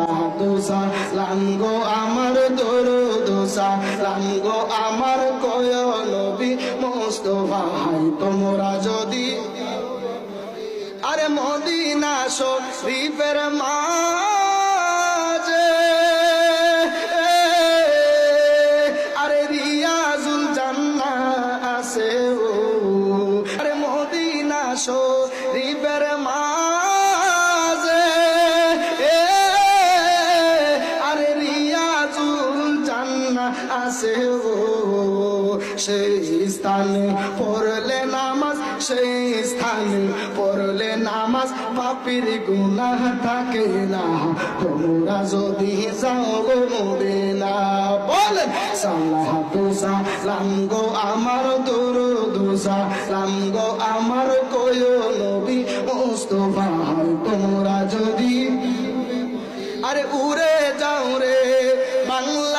সালাতু সালাম গো আমার দরুদ সালাম গো আমার কোয় নবী মুস্তাফা তোমরা যদি আরে মদিনা শরীফের মাঝে আরে রিয়াজুল জান্নাহ আছে আরে মদিনা শরীফের মাঝে আরে রিয়াজুল জান্নাহ আছে সেই স্থানে পড়লে নামাজ সেই স্থানে পড়লে নামাজ পাপীর গুনাহ থাকে না তোমরা যদি যাও গো মদিনা বলেন সালাতু সালাম গো আমার দরুদ সালাম গো আমার কোয় নবী মুস্তাফা তোমরা যদি আরে উড়ে যাও রে বাংলা